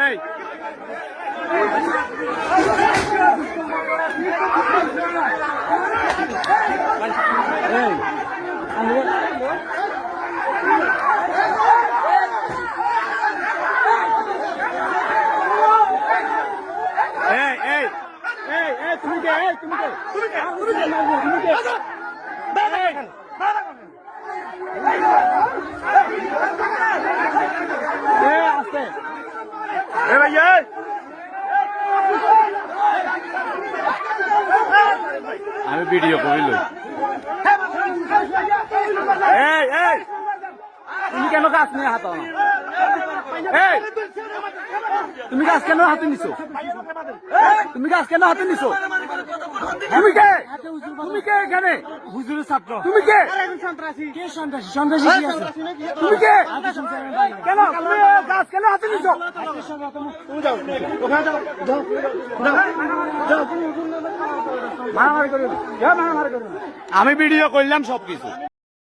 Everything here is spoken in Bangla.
এই তুমি কে আসতে ভাইয়া আমি ভিডিও করিল তুমি কেন গাছ নিয়ে হাত তুমি গাছ কেন হাতে নিছো তুমি গাছ কেন হাতে নিছো তুমি কে এখানে হুজুরের ছাত্র তুমি কে সন্ত্রাসী তুমি কে কেন তুমি গাছ কেন হাতে নিছো মারামারি করো আমি ভিডিও করলাম সবকিছু।